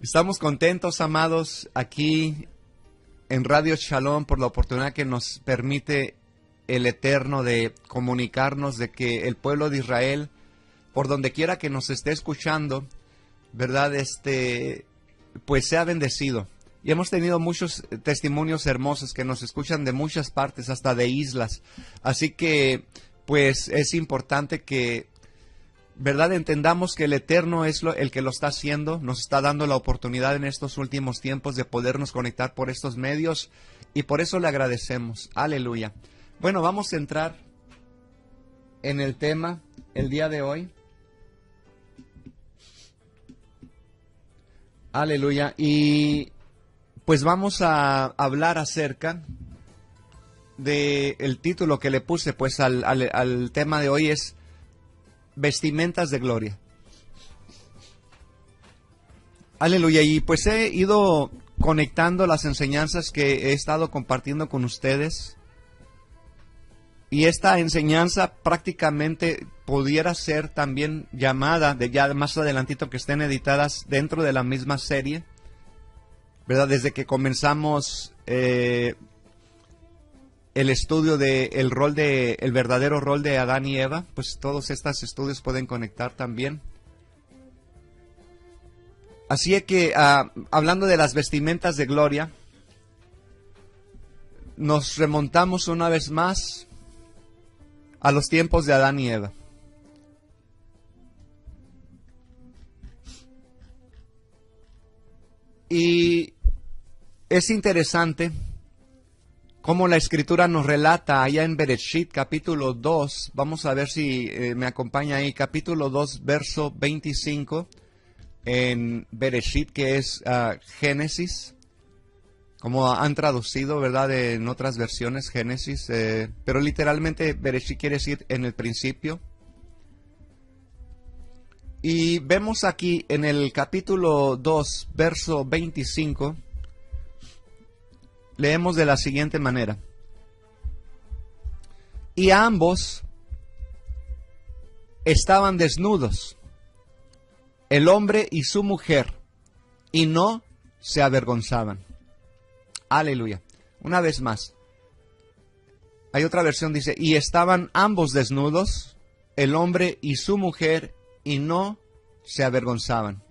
Estamos contentos, amados, aquí en Radio Shalom por la oportunidad que nos permite el Eterno de comunicarnos de que el pueblo de Israel, por donde quiera que nos esté escuchando, ¿verdad? Pues sea bendecido. Y hemos tenido muchos testimonios hermosos que nos escuchan de muchas partes, hasta de islas. Así que, pues, es importante que, ¿verdad?, entendamos que el Eterno es el que lo está haciendo. Nos está dando la oportunidad en estos últimos tiempos de podernos conectar por estos medios. Y por eso le agradecemos. Aleluya. Bueno, vamos a entrar en el tema el día de hoy. Aleluya. Y pues vamos a hablar acerca del título que le puse pues al tema de hoy es vestimentas de gloria. Aleluya. Y pues he ido conectando las enseñanzas que he estado compartiendo con ustedes. Y esta enseñanza prácticamente pudiera ser también llamada, de ya más adelantito que estén editadas dentro de la misma serie, ¿verdad? Desde que comenzamos el estudio del rol el verdadero rol de Adán y Eva, pues todos estos estudios pueden conectar también. Así es que, hablando de las vestimentas de gloria, nos remontamos una vez más a los tiempos de Adán y Eva. Y es interesante cómo la Escritura nos relata allá en Bereshit, capítulo 2, vamos a ver si me acompaña ahí, capítulo 2, verso 25, en Bereshit, que es Génesis, como han traducido, ¿verdad?, en otras versiones, Génesis, pero literalmente Bereshit quiere decir en el principio. Y vemos aquí en el capítulo 2, verso 25, leemos de la siguiente manera. Y ambos estaban desnudos, el hombre y su mujer, y no se avergonzaban. Aleluya. Una vez más. Hay otra versión, dice, y estaban ambos desnudos, el hombre y su mujer, y no se avergonzaban.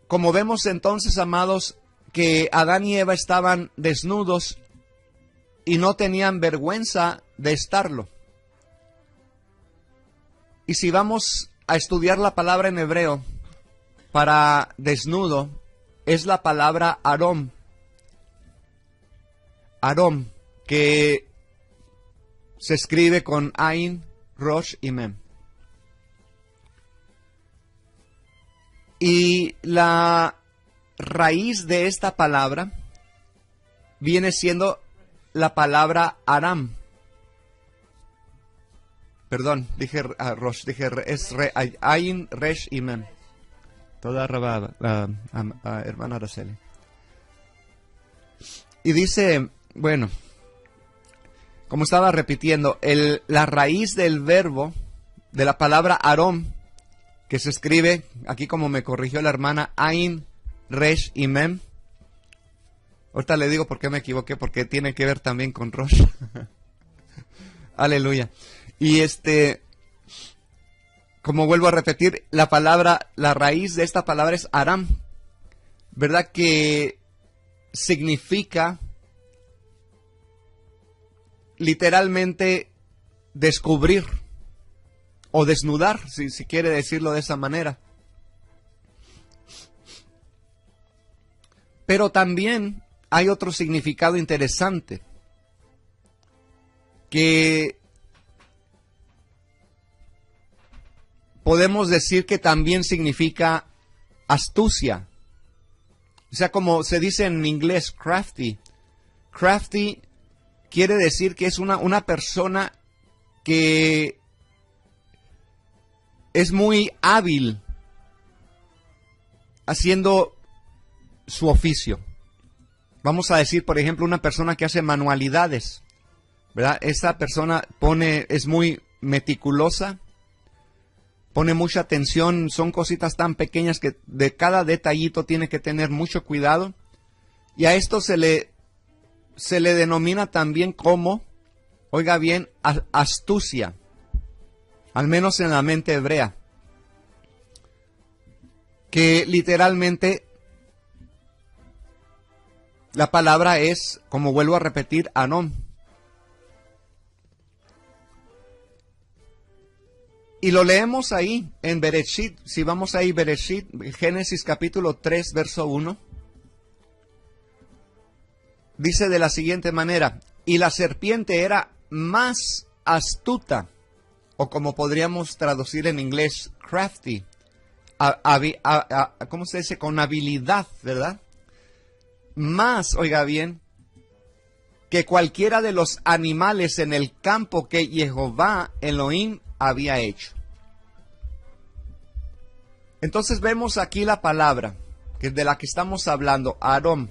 Como vemos entonces, amados, que Adán y Eva estaban desnudos y no tenían vergüenza de estarlo. Y si vamos a estudiar la palabra en hebreo para desnudo, es la palabra arom. Arom, que se escribe con Ain, Rosh y Mem. Y la raíz de esta palabra viene siendo la palabra Aram. Perdón, dije Rosh, dije es Ain, Resh y Mem. Toda rabada, hermana Araceli. Y dice, bueno, como estaba repitiendo, la raíz del verbo, de la palabra arom, que se escribe, aquí como me corrigió la hermana, Ain, Resh y Mem. Ahorita le digo por qué me equivoqué, porque tiene que ver también con Rosh. Aleluya. Y como vuelvo a repetir, la raíz de esta palabra es aram, ¿verdad? Que significa literalmente descubrir o desnudar, si quiere decirlo de esa manera. Pero también hay otro significado interesante, que podemos decir que también significa astucia. O sea, como se dice en inglés, crafty. Crafty quiere decir que es una persona que es muy hábil haciendo su oficio. Vamos a decir, por ejemplo, una persona que hace manualidades, ¿verdad? Esa persona es muy meticulosa pone mucha atención, son cositas tan pequeñas que de cada detallito tiene que tener mucho cuidado. Y a esto se le denomina también como, oiga bien, astucia, al menos en la mente hebrea, que literalmente la palabra es, como vuelvo a repetir, Anom. Y lo leemos ahí en Bereshit. Si vamos ahí, Bereshit, Génesis capítulo 3, verso 1. Dice de la siguiente manera: y la serpiente era más astuta, o como podríamos traducir en inglés, crafty. ¿Cómo se dice? Con habilidad, ¿verdad? Más, oiga bien, que cualquiera de los animales en el campo que Jehová Elohim había hecho. Entonces vemos aquí la palabra que de la que estamos hablando, Arom.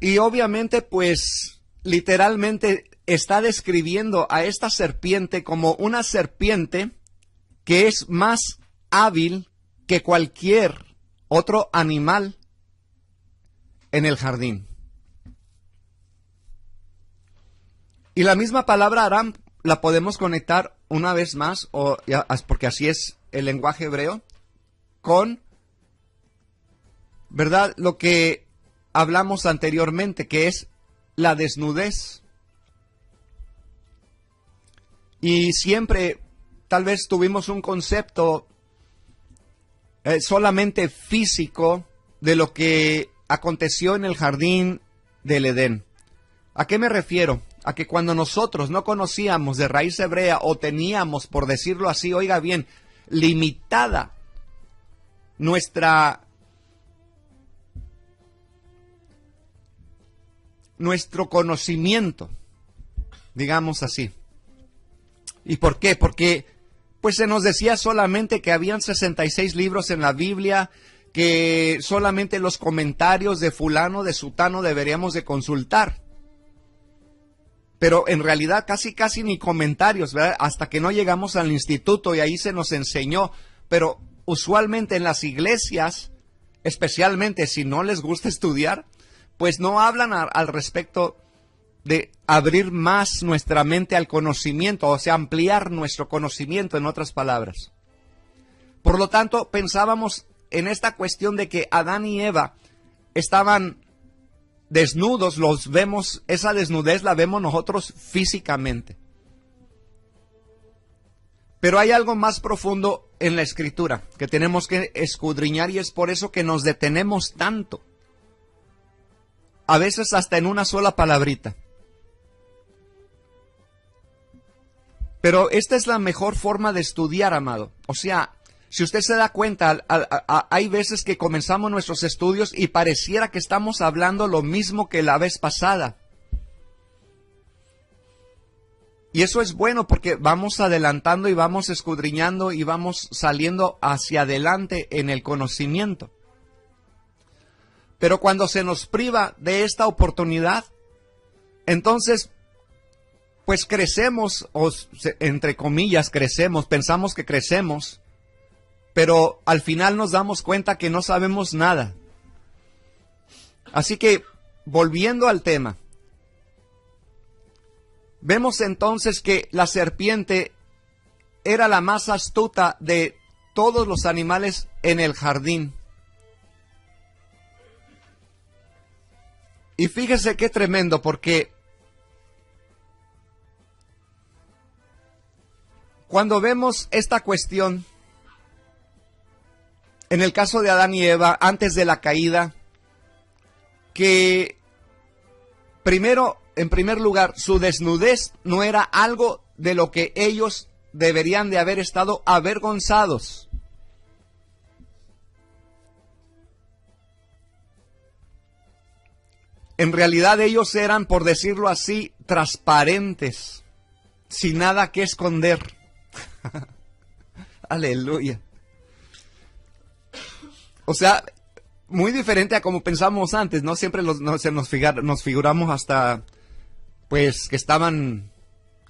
Y obviamente, pues, literalmente está describiendo a esta serpiente como una serpiente que es más hábil que cualquier otro animal en el jardín. Y la misma palabra Aram la podemos conectar una vez más, porque así es el lenguaje hebreo, con, ¿verdad?, lo que hablamos anteriormente, que es la desnudez. Y siempre tal vez tuvimos un concepto solamente físico de lo que aconteció en el jardín del Edén. ¿A qué me refiero? A que cuando nosotros no conocíamos de raíz hebrea o teníamos, por decirlo así, oiga bien, limitada nuestro conocimiento, digamos así. ¿Y por qué? Porque pues se nos decía solamente que habían 66 libros en la Biblia, que solamente los comentarios de fulano, de sutano deberíamos de consultar. Pero en realidad casi ni comentarios, ¿verdad? Hasta que no llegamos al instituto y ahí se nos enseñó. Pero usualmente en las iglesias, especialmente si no les gusta estudiar, pues no hablan al respecto de abrir más nuestra mente al conocimiento, o sea, ampliar nuestro conocimiento, en otras palabras. Por lo tanto, pensábamos en esta cuestión de que Adán y Eva estaban desnudos, los vemos, esa desnudez la vemos nosotros físicamente. Pero hay algo más profundo en la Escritura que tenemos que escudriñar, y es por eso que nos detenemos tanto, a veces hasta en una sola palabrita. Pero esta es la mejor forma de estudiar, amado. O sea, si usted se da cuenta, hay veces que comenzamos nuestros estudios y pareciera que estamos hablando lo mismo que la vez pasada. Y eso es bueno porque vamos adelantando y vamos escudriñando y vamos saliendo hacia adelante en el conocimiento. Pero cuando se nos priva de esta oportunidad, entonces pues crecemos, o entre comillas crecemos, pensamos que crecemos, pero al final nos damos cuenta que no sabemos nada. Así que, volviendo al tema, vemos entonces que la serpiente era la más astuta de todos los animales en el jardín. Y fíjese qué tremendo, porque cuando vemos esta cuestión, en el caso de Adán y Eva, antes de la caída, que primero, en primer lugar, su desnudez no era algo de lo que ellos deberían de haber estado avergonzados. En realidad ellos eran, por decirlo así, transparentes, sin nada que esconder. Aleluya. O sea, muy diferente a como pensamos antes, ¿no? Siempre nos figuramos hasta, pues, que estaban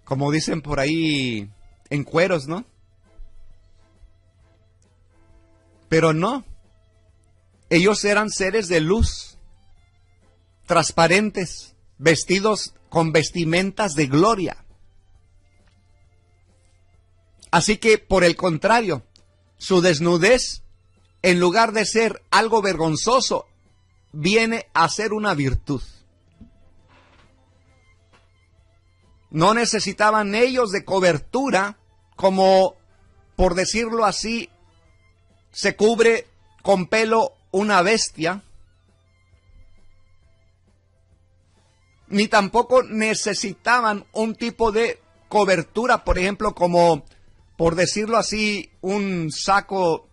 como dicen por ahí, en cueros, ¿no? Pero no, ellos eran seres de luz, transparentes, vestidos con vestimentas de gloria. Así que, por el contrario, su desnudez, en lugar de ser algo vergonzoso, viene a ser una virtud. No necesitaban ellos de cobertura, como, por decirlo así, se cubre con pelo una bestia, ni tampoco necesitaban un tipo de cobertura, por ejemplo, como, por decirlo así, un saco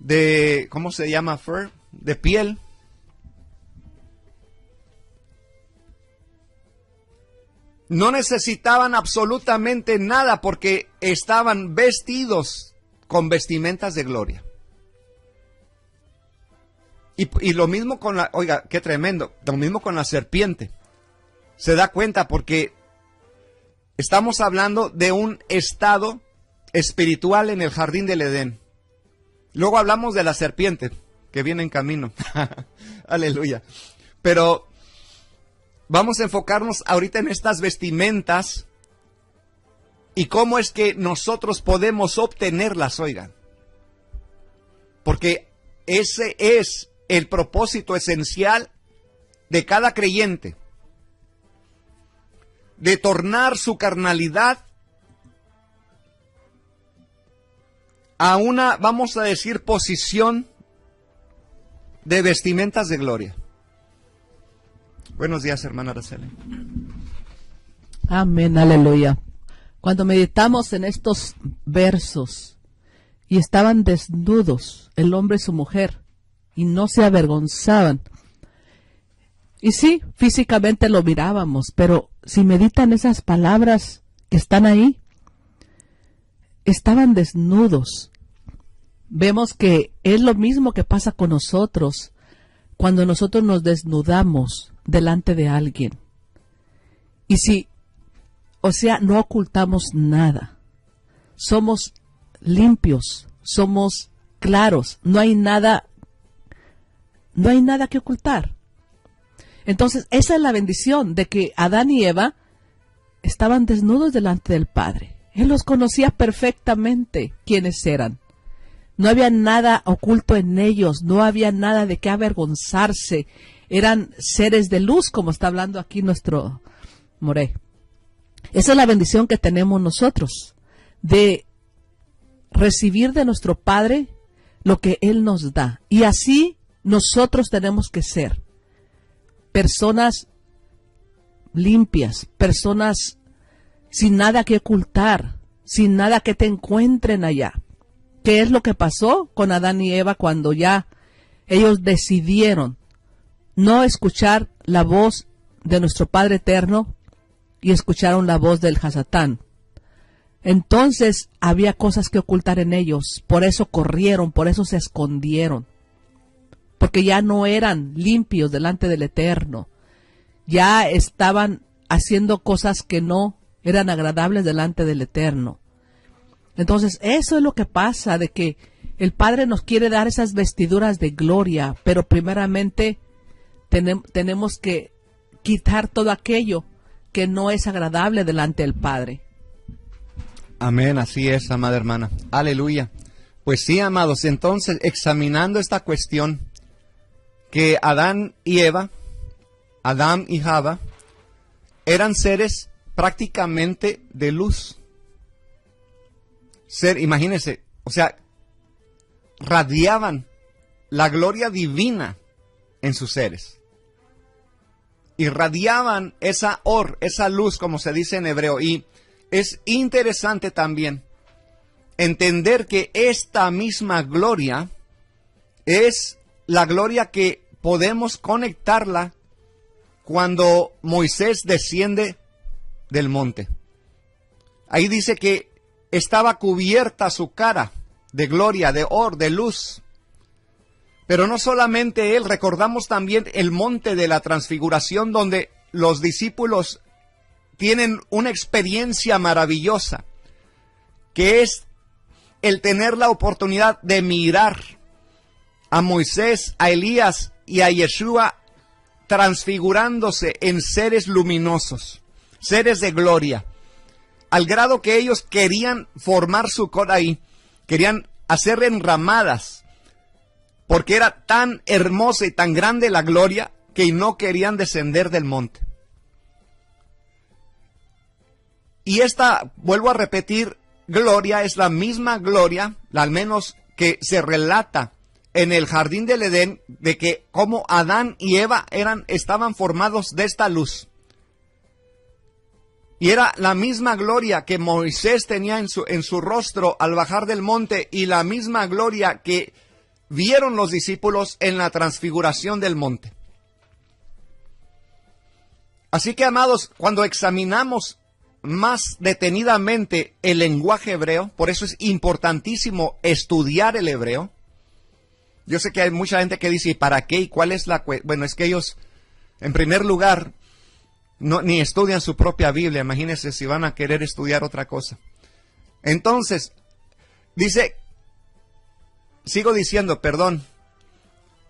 de, ¿cómo se llama? Fur, de piel. No necesitaban absolutamente nada porque estaban vestidos con vestimentas de gloria. Y lo mismo con la, oiga, qué tremendo, lo mismo con la serpiente. Se da cuenta porque estamos hablando de un estado espiritual en el jardín del Edén. Luego hablamos de la serpiente que viene en camino. Aleluya. Pero vamos a enfocarnos ahorita en estas vestimentas y cómo es que nosotros podemos obtenerlas, oigan. Porque ese es el propósito esencial de cada creyente. De tornar su carnalidad a una, vamos a decir, posición de vestimentas de gloria. Buenos días, hermana Araceli. Amén, aleluya. Cuando meditamos en estos versos, y estaban desnudos el hombre y su mujer, y no se avergonzaban. Y sí, físicamente lo mirábamos, pero si meditan esas palabras que están ahí, estaban desnudos. Vemos que es lo mismo que pasa con nosotros cuando nosotros nos desnudamos delante de alguien. Y si, o sea, no ocultamos nada. Somos limpios, somos claros, no hay nada que ocultar. Entonces, esa es la bendición de que Adán y Eva estaban desnudos delante del Padre. Él los conocía perfectamente quiénes eran. No había nada oculto en ellos, no había nada de qué avergonzarse. Eran seres de luz, como está hablando aquí nuestro Moré. Esa es la bendición que tenemos nosotros, de recibir de nuestro Padre lo que Él nos da. Y así nosotros tenemos que ser personas limpias, personas sin nada que ocultar, sin nada que te encuentren allá. ¿Qué es lo que pasó con Adán y Eva cuando ya ellos decidieron no escuchar la voz de nuestro Padre Eterno y escucharon la voz del Hasatán? Entonces había cosas que ocultar en ellos, por eso corrieron, por eso se escondieron, porque ya no eran limpios delante del Eterno, ya estaban haciendo cosas que no eran agradables delante del Eterno. Entonces eso es lo que pasa, de que el Padre nos quiere dar esas vestiduras de gloria, pero primeramente tenemos que quitar todo aquello que no es agradable delante del Padre. Amén, así es, amada hermana. Aleluya. Pues sí, amados, entonces, examinando esta cuestión, que Adán y Eva, Adán y Java, eran seres prácticamente de luz. Imagínense, o sea, radiaban la gloria divina en sus seres. Irradiaban esa luz, como se dice en hebreo. Y es interesante también entender que esta misma gloria es la gloria que podemos conectarla cuando Moisés desciende del monte. Ahí dice que estaba cubierta su cara de gloria, de de luz. Pero no solamente él, recordamos también el monte de la transfiguración, donde los discípulos tienen una experiencia maravillosa, que es el tener la oportunidad de mirar a Moisés, a Elías y a Yeshua transfigurándose en seres luminosos, seres de gloria, al grado que ellos querían formar su ahí, querían hacer enramadas, porque era tan hermosa y tan grande la gloria que no querían descender del monte. Y esta, vuelvo a repetir, gloria es la misma gloria, al menos que se relata en el jardín del Edén, de que como Adán y Eva estaban formados de esta luz. Y era la misma gloria que Moisés tenía en su rostro al bajar del monte, y la misma gloria que vieron los discípulos en la transfiguración del monte. Así que, amados, cuando examinamos más detenidamente el lenguaje hebreo, por eso es importantísimo estudiar el hebreo. Yo sé que hay mucha gente que dice, ¿y para qué? ¿Y cuál es la cuestión? Bueno, es que ellos, en primer lugar, ni estudian su propia Biblia. Imagínense si van a querer estudiar otra cosa. Entonces, sigo diciendo,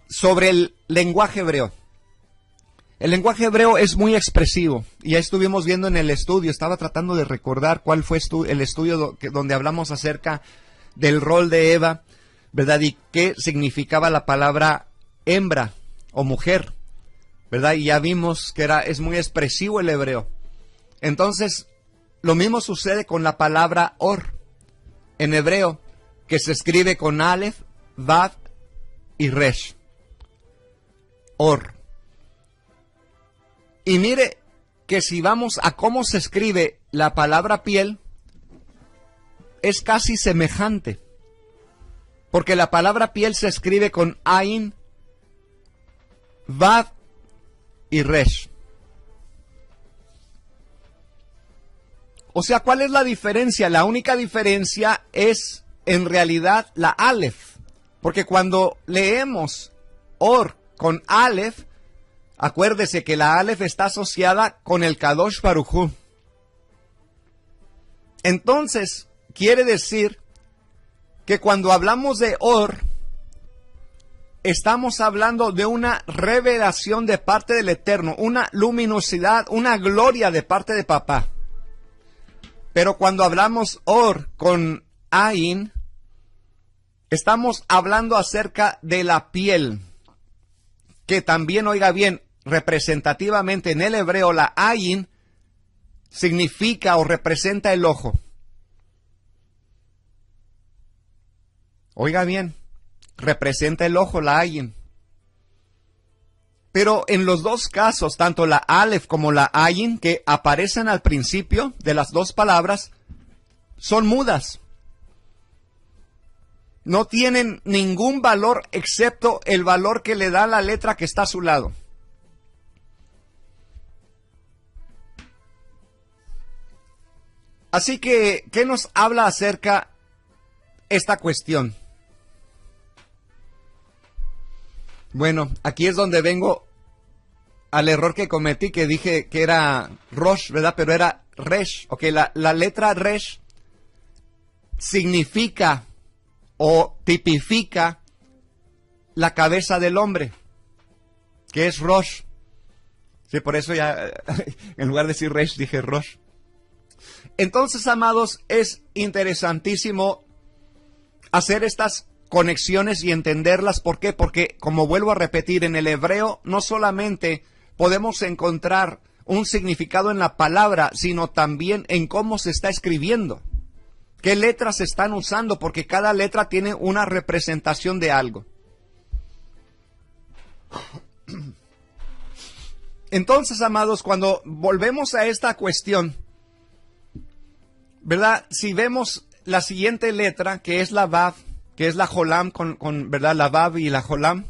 sobre el lenguaje hebreo. El lenguaje hebreo es muy expresivo, y ya estuvimos viendo en el estudio, estaba tratando de recordar cuál fue el estudio donde hablamos acerca del rol de Eva, ¿verdad? Y qué significaba la palabra hembra o mujer, ¿verdad? Y ya vimos que es muy expresivo el hebreo. Entonces, lo mismo sucede con la palabra or, en hebreo, que se escribe con Aleph, Vav y Resh. Or. Y mire que si vamos a cómo se escribe la palabra piel, es casi semejante. Porque la palabra piel se escribe con Ain, Vav y Resh. O sea, ¿cuál es la diferencia? La única diferencia es en realidad la Aleph. Porque cuando leemos Or con Aleph, acuérdese que la Aleph está asociada con el Kadosh Baruj Hu. Entonces, quiere decir que cuando hablamos de Or, estamos hablando de una revelación de parte del Eterno, una luminosidad, una gloria de parte de Papá. Pero cuando hablamos Or con Ain, estamos hablando acerca de la piel, que también, oiga bien, representativamente en el hebreo, la Ain significa o representa el ojo. Oiga bien, representa el ojo, la Ain. Pero en los dos casos, tanto la Aleph como la Ain, que aparecen al principio de las dos palabras, son mudas. No tienen ningún valor excepto el valor que le da la letra que está a su lado. Así que, ¿qué nos habla acerca esta cuestión? Bueno, aquí es donde vengo al error que cometí, que dije que era Rosh, ¿verdad? Pero era Resh. Ok, la letra Resh significa o tipifica la cabeza del hombre, que es Rosh. Sí, por eso ya, en lugar de decir Resh, dije Rosh. Entonces, amados, es interesantísimo hacer estas conexiones y entenderlas. ¿Por qué? Porque, como vuelvo a repetir, en el hebreo no solamente podemos encontrar un significado en la palabra, sino también en cómo se está escribiendo. ¿Qué letras se están usando? Porque cada letra tiene una representación de algo. Entonces, amados, cuando volvemos a esta cuestión, ¿verdad? Si vemos la siguiente letra, que es la Vav, que es la Jolam, ¿verdad? La Vav y la Jolam.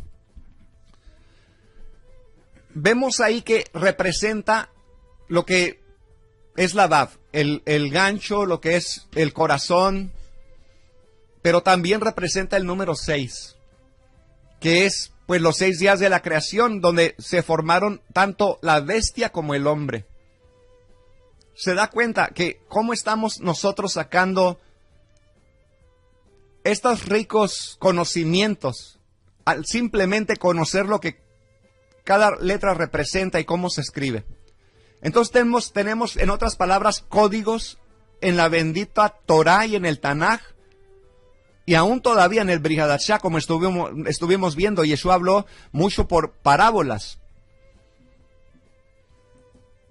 Vemos ahí que representa lo que es la Vav, el gancho, lo que es el corazón, pero también representa el número 6, que es pues los 6 días de la creación, donde se formaron tanto la bestia como el hombre. se da cuenta que cómo estamos nosotros sacando estos ricos conocimientos al simplemente conocer lo que cada letra representa y cómo se escribe. Entonces tenemos, en otras palabras, códigos en la bendita Torah y en el Tanaj, y aún todavía en el Brit Hadashah, como estuvimos viendo. Yeshua habló mucho por parábolas.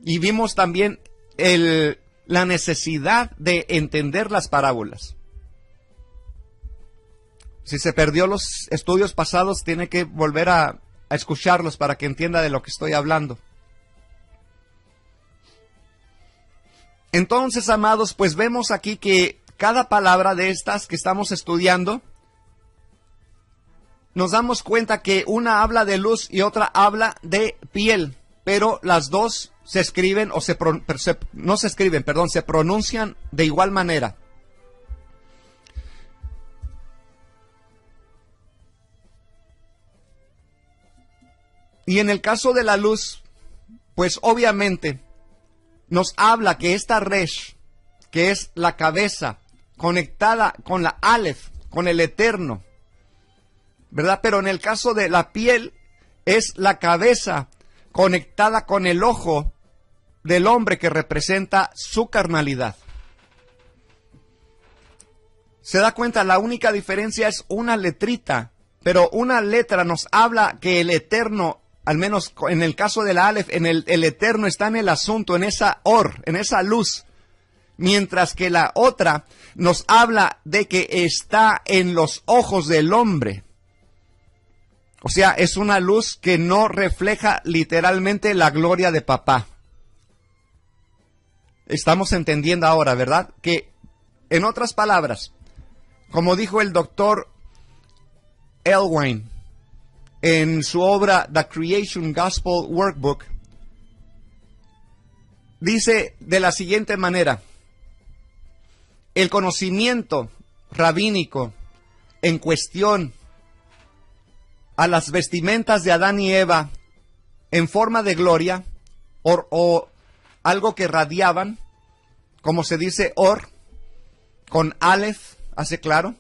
Y vimos también la necesidad de entender las parábolas. Si se perdió los estudios pasados, tiene que volver a escucharlos para que entienda de lo que estoy hablando. Entonces, amados, pues vemos aquí que cada palabra de estas que estamos estudiando, nos damos cuenta que una habla de luz y otra habla de piel, pero las dos se escriben o se pronuncian de igual manera. Y en el caso de la luz, pues obviamente nos habla que esta Resh, que es la cabeza, conectada con la Aleph, con el Eterno, ¿verdad? Pero en el caso de la piel, es la cabeza conectada con el ojo del hombre, que representa su carnalidad. ¿Se da cuenta? La única diferencia es una letrita, pero una letra nos habla que el Eterno, al menos en el caso de la Aleph, el Eterno está en el asunto, en esa en esa luz. Mientras que la otra nos habla de que está en los ojos del hombre. O sea, es una luz que no refleja literalmente la gloria de papá. Estamos entendiendo ahora, ¿verdad? Que, en otras palabras, como dijo el doctor Elwine en su obra The Creation Gospel Workbook, dice de la siguiente manera: el conocimiento rabínico en cuestión a las vestimentas de Adán y Eva en forma de gloria, o algo que radiaban, como se dice or, con Aleph, hace claro,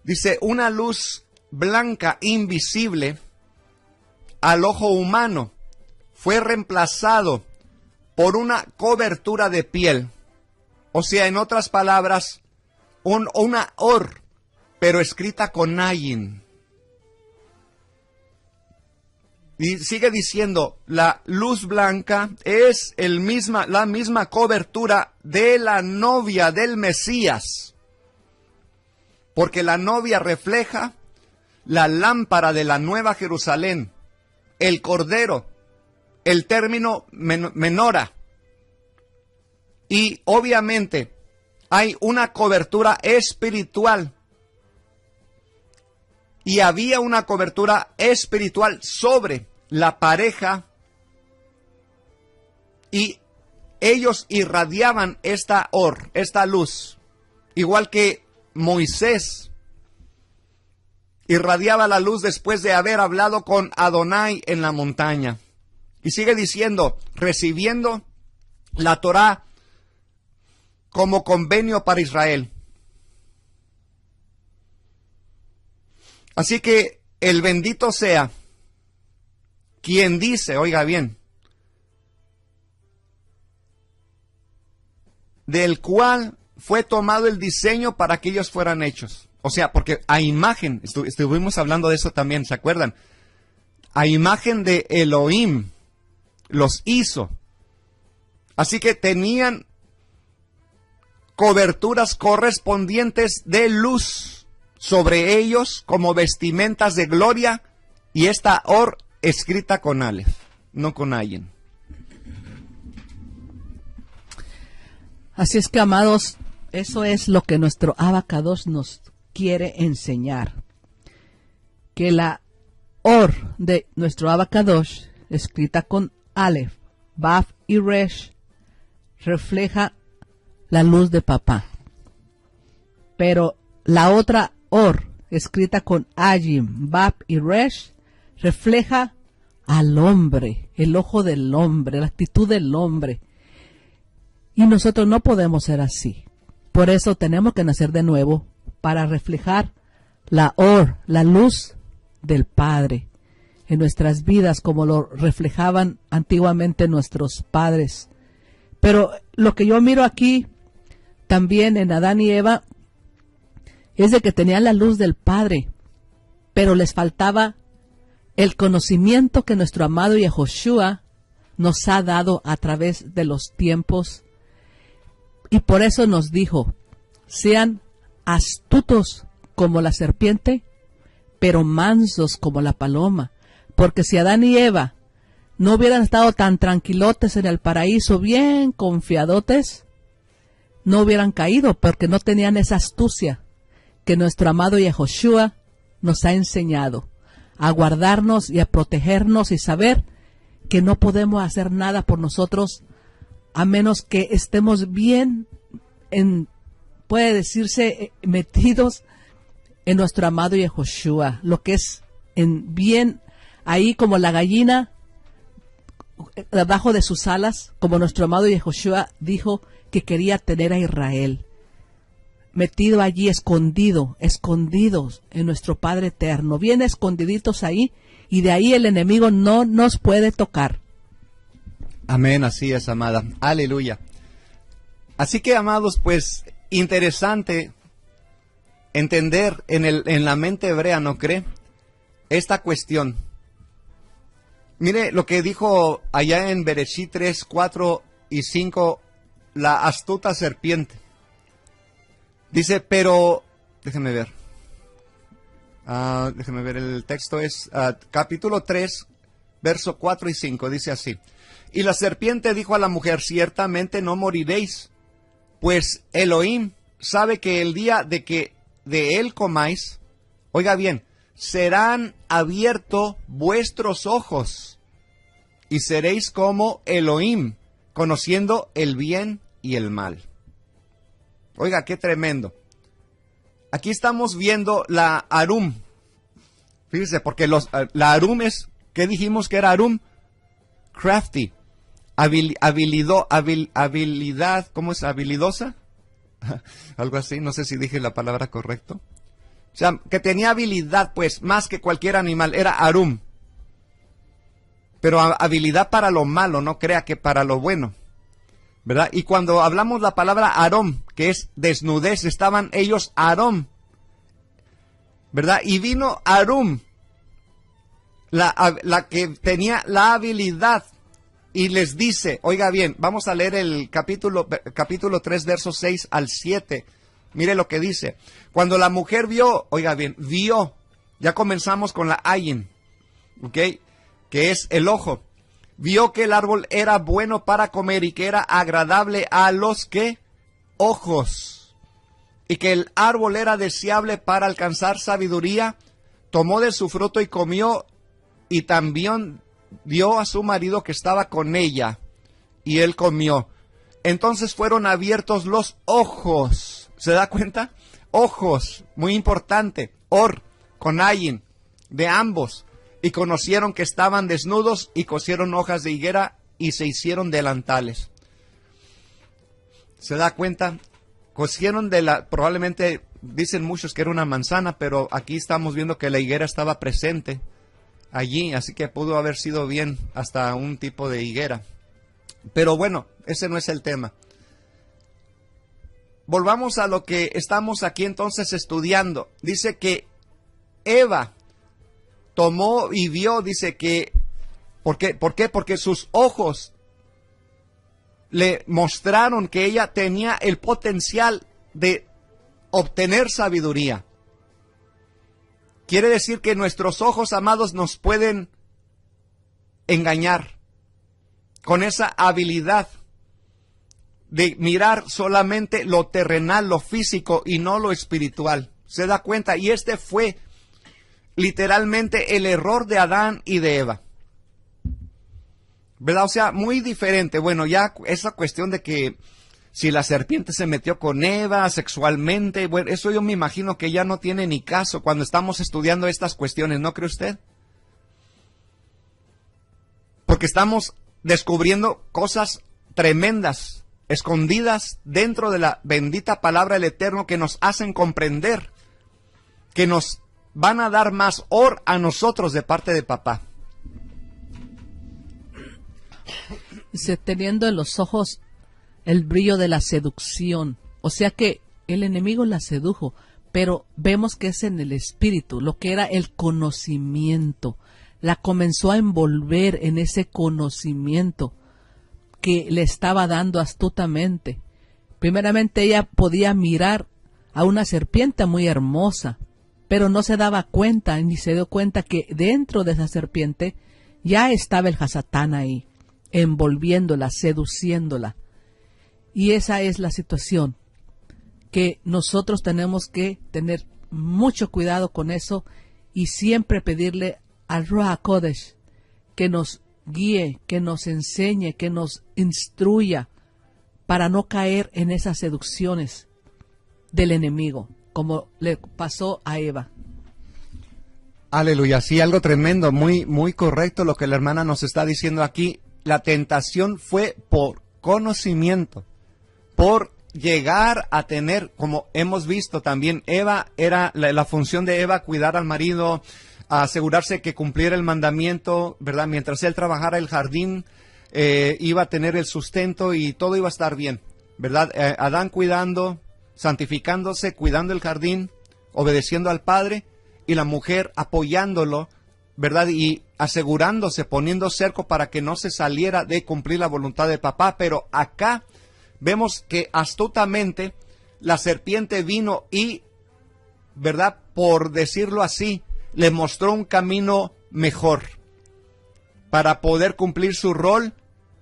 dice una luz blanca invisible al ojo humano, fue reemplazado por una cobertura de piel. O sea, en otras palabras, una or, pero escrita con ayin. Y sigue diciendo, la luz blanca es la misma cobertura de la novia del Mesías. Porque la novia refleja la lámpara de la Nueva Jerusalén, el Cordero, el término menora. Y obviamente hay una cobertura espiritual. Y había una cobertura espiritual sobre la pareja. Y ellos irradiaban esta luz. Igual que Moisés irradiaba la luz después de haber hablado con Adonai en la montaña. Y sigue diciendo, recibiendo la Torá como convenio para Israel. Así que el bendito sea quien dice, oiga bien, del cual fue tomado el diseño para que ellos fueran hechos. O sea, porque a imagen, estuvimos hablando de eso también, ¿se acuerdan? A imagen de Elohim los hizo. Así que tenían coberturas correspondientes de luz sobre ellos como vestimentas de gloria, y esta or escrita con Aleph, no con ayin. Así es que, amados, eso es lo que nuestro Abacados nos quiere enseñar. Que la or de nuestro Abacados, escrita con Aleph, Baf y Resh, refleja la luz de papá. Pero la otra or, escrita con Ayim, Bab y Resh, refleja al hombre, el ojo del hombre, la actitud del hombre. Y nosotros no podemos ser así. Por eso tenemos que nacer de nuevo para reflejar la luz del Padre en nuestras vidas, como lo reflejaban antiguamente nuestros padres. Pero lo que yo miro aquí también en Adán y Eva es de que tenían la luz del Padre, pero les faltaba el conocimiento que nuestro amado Yahushua nos ha dado a través de los tiempos. Y por eso nos dijo, sean astutos como la serpiente, pero mansos como la paloma. Porque si Adán y Eva no hubieran estado tan tranquilotes en el paraíso, bien confiadotes, no hubieran caído, porque no tenían esa astucia que nuestro amado Yahushua nos ha enseñado, a guardarnos y a protegernos y saber que no podemos hacer nada por nosotros a menos que estemos bien, puede decirse, metidos en nuestro amado Yahushua, lo que es bien ahí como la gallina debajo de sus alas, como nuestro amado Yahushua dijo que quería tener a Israel, metido allí, escondidos en nuestro Padre eterno, bien escondiditos ahí, y de ahí el enemigo no nos puede tocar. Amén, así es, amada. Aleluya. Así que, amados, pues, interesante entender en la mente hebrea, ¿no cree? Esta cuestión. Mire lo que dijo allá en Bereshit 3, 4 y 5, la astuta serpiente. Dice, pero, déjenme ver el texto es capítulo 3, verso 4 y 5, dice así. Y la serpiente dijo a la mujer, ciertamente no moriréis, pues Elohim sabe que el día de que de él comáis, oiga bien, serán abiertos vuestros ojos, y seréis como Elohim, conociendo el bien y el mal. Oiga, qué tremendo. Aquí estamos viendo la Arum. Fíjese, porque la Arum es, ¿qué dijimos que era Arum? Crafty. Habilidad, ¿cómo es? ¿Habilidosa? Algo así, no sé si dije la palabra correcto. O sea, que tenía habilidad, pues, más que cualquier animal, era Arum. Pero habilidad para lo malo, no crea que para lo bueno, ¿verdad? Y cuando hablamos la palabra Arom, que es desnudez, estaban ellos Arom, ¿verdad? Y vino Arum, la que tenía la habilidad, y les dice, oiga bien, vamos a leer el capítulo 3, versos 6 al 7. Mire lo que dice. Cuando la mujer vio, oiga bien, vio, ya comenzamos con la ayin, ¿ok? Que es el ojo. Vio que el árbol era bueno para comer y que era agradable a los ¿qué? Ojos. Y que el árbol era deseable para alcanzar sabiduría. Tomó de su fruto y comió, y también dio a su marido que estaba con ella, y él comió. Entonces fueron abiertos los ojos. ¿Se da cuenta? Ojos, muy importante. Or, con ayin, de ambos. Y conocieron que estaban desnudos, y cosieron hojas de higuera, y se hicieron delantales. ¿Se da cuenta? Cosieron probablemente, dicen muchos que era una manzana, pero aquí estamos viendo que la higuera estaba presente allí, así que pudo haber sido bien hasta un tipo de higuera. Pero bueno, ese no es el tema. Volvamos a lo que estamos aquí entonces estudiando. Dice que Eva tomó y vio, dice que, ¿por qué? Porque sus ojos le mostraron que ella tenía el potencial de obtener sabiduría. Quiere decir que nuestros ojos, amados, nos pueden engañar con esa habilidad de mirar solamente lo terrenal, lo físico y no lo espiritual. ¿Se da cuenta? Y este fue literalmente el error de Adán y de Eva, ¿verdad? O sea, muy diferente. Bueno, ya esa cuestión de que si la serpiente se metió con Eva sexualmente, bueno, eso yo me imagino que ya no tiene ni caso cuando estamos estudiando estas cuestiones, ¿no cree usted? Porque estamos descubriendo cosas tremendas escondidas dentro de la bendita palabra del Eterno, que nos hacen comprender que nos van a dar más a nosotros de parte de papá. Dice, teniendo en los ojos el brillo de la seducción. O sea que el enemigo la sedujo, pero vemos que es en el espíritu, lo que era el conocimiento. La comenzó a envolver en ese conocimiento que le estaba dando astutamente. Primeramente ella podía mirar a una serpiente muy hermosa, pero no se daba cuenta, ni se dio cuenta que dentro de esa serpiente ya estaba el Hasatán ahí, envolviéndola, seduciéndola. Y esa es la situación, que nosotros tenemos que tener mucho cuidado con eso y siempre pedirle al Ruach HaKodesh que nos guíe, que nos enseñe, que nos instruya para no caer en esas seducciones del enemigo, como le pasó a Eva. Aleluya, sí, algo tremendo, muy, muy correcto lo que la hermana nos está diciendo aquí. La tentación fue por conocimiento, por llegar a tener, como hemos visto también, Eva, era la función de Eva cuidar al marido, asegurarse que cumpliera el mandamiento, ¿verdad? Mientras él trabajara el jardín, iba a tener el sustento y todo iba a estar bien, ¿verdad? Adán cuidando, santificándose, cuidando el jardín, obedeciendo al Padre, y la mujer apoyándolo, ¿verdad? Y asegurándose, poniendo cerco para que no se saliera de cumplir la voluntad de papá. Pero acá vemos que astutamente la serpiente vino y, ¿verdad? Por decirlo así, le mostró un camino mejor para poder cumplir su rol.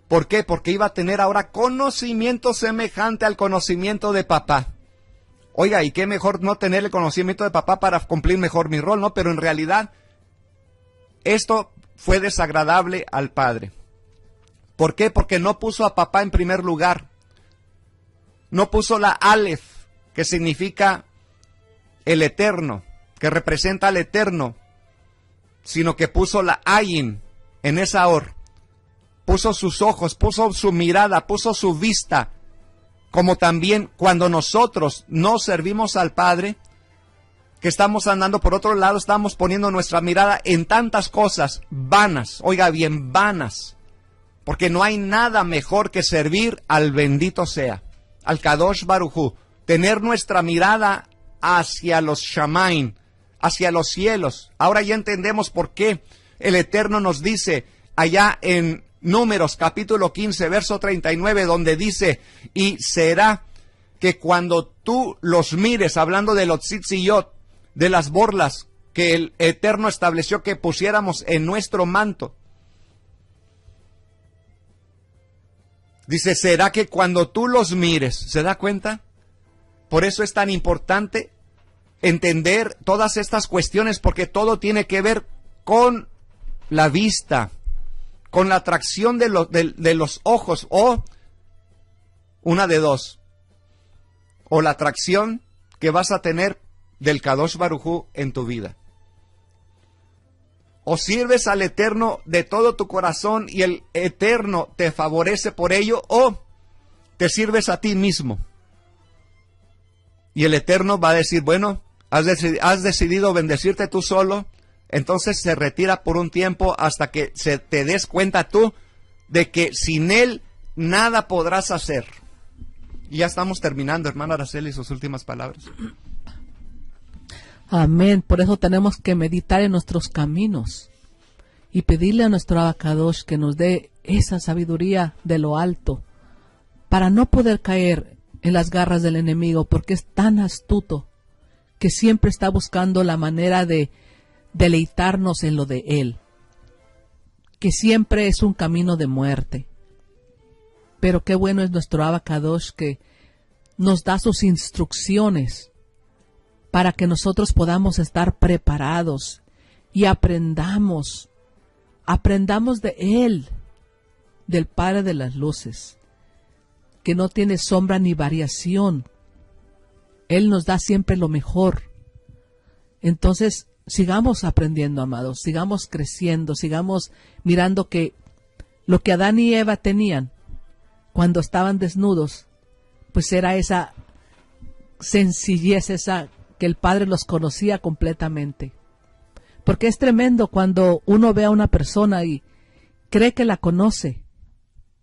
¿Por qué? Porque iba a tener ahora conocimiento semejante al conocimiento de papá. Oiga, ¿y qué mejor no tener el conocimiento de papá para cumplir mejor mi rol, no? Pero en realidad, esto fue desagradable al padre. ¿Por qué? Porque no puso a papá en primer lugar. No puso la Aleph, que significa el eterno, que representa al eterno, sino que puso la Ayin en esa puso sus ojos, puso su mirada, puso su vista, como también cuando nosotros no servimos al Padre, que estamos andando por otro lado, estamos poniendo nuestra mirada en tantas cosas vanas, oiga bien, vanas, porque no hay nada mejor que servir al bendito sea, al Kadosh Baruj Hu, tener nuestra mirada hacia los Shamaim, hacia los cielos. Ahora ya entendemos por qué el Eterno nos dice allá en Números capítulo 15, verso 39, donde dice, y será que cuando tú los mires, hablando de los tzitziyot, de las borlas que el Eterno estableció que pusiéramos en nuestro manto, dice, será que cuando tú los mires, ¿se da cuenta? Por eso es tan importante entender todas estas cuestiones, porque todo tiene que ver con la vista, con la atracción de los ojos, o una de dos, o la atracción que vas a tener del Kadosh Baruj Hu en tu vida. O sirves al Eterno de todo tu corazón y el Eterno te favorece por ello, o te sirves a ti mismo. Y el Eterno va a decir, bueno, has decidido bendecirte tú solo, entonces se retira por un tiempo hasta que te des cuenta tú de que sin Él nada podrás hacer. Y ya estamos terminando, hermana Araceli, sus últimas palabras. Amén. Por eso tenemos que meditar en nuestros caminos y pedirle a nuestro Abacadosh que nos dé esa sabiduría de lo alto para no poder caer en las garras del enemigo, porque es tan astuto que siempre está buscando la manera de deleitarnos en lo de Él, que siempre es un camino de muerte. Pero qué bueno es nuestro Abacadosh, que nos da sus instrucciones para que nosotros podamos estar preparados y aprendamos de Él, del Padre de las Luces, que no tiene sombra ni variación. Él nos da siempre lo mejor. Entonces, sigamos aprendiendo, amados, sigamos creciendo, sigamos mirando que lo que Adán y Eva tenían, cuando estaban desnudos, pues era esa sencillez, esa que el Padre los conocía completamente. Porque es tremendo cuando uno ve a una persona y cree que la conoce,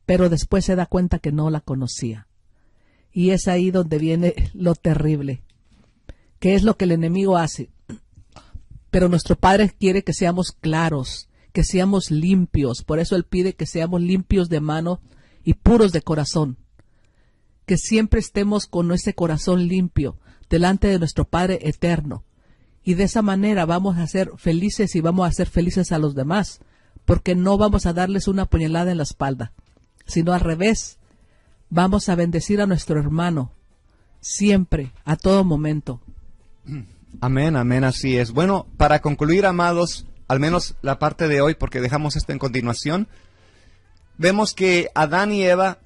pero después se da cuenta que no la conocía. Y es ahí donde viene lo terrible, que es lo que el enemigo hace. Pero nuestro Padre quiere que seamos claros, que seamos limpios. Por eso Él pide que seamos limpios de mano y puros de corazón. Que siempre estemos con ese corazón limpio delante de nuestro Padre eterno. Y de esa manera vamos a ser felices y vamos a hacer felices a los demás, porque no vamos a darles una puñalada en la espalda, sino al revés, vamos a bendecir a nuestro hermano, siempre, a todo momento. Amén, amén, así es. Bueno, para concluir, amados, al menos la parte de hoy, porque dejamos esto en continuación, vemos que Adán y Eva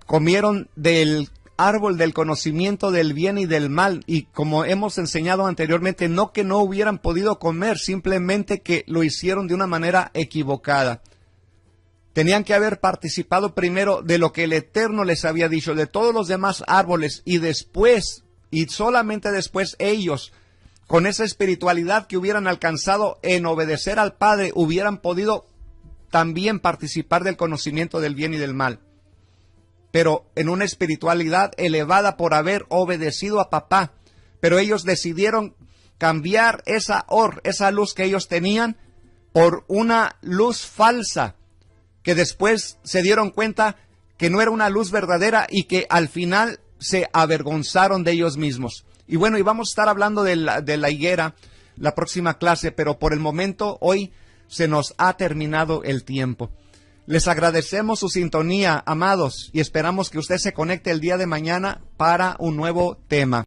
comieron del árbol del conocimiento del bien y del mal, y como hemos enseñado anteriormente, no que no hubieran podido comer, simplemente que lo hicieron de una manera equivocada. Tenían que haber participado primero de lo que el Eterno les había dicho, de todos los demás árboles, y después, y solamente después ellos, con esa espiritualidad que hubieran alcanzado en obedecer al Padre, hubieran podido también participar del conocimiento del bien y del mal. Pero en una espiritualidad elevada por haber obedecido a papá. Pero ellos decidieron cambiar esa luz que ellos tenían por una luz falsa, que después se dieron cuenta que no era una luz verdadera y que al final se avergonzaron de ellos mismos. Y bueno, y vamos a estar hablando de la higuera la próxima clase, pero por el momento hoy se nos ha terminado el tiempo. Les agradecemos su sintonía, amados, y esperamos que usted se conecte el día de mañana para un nuevo tema.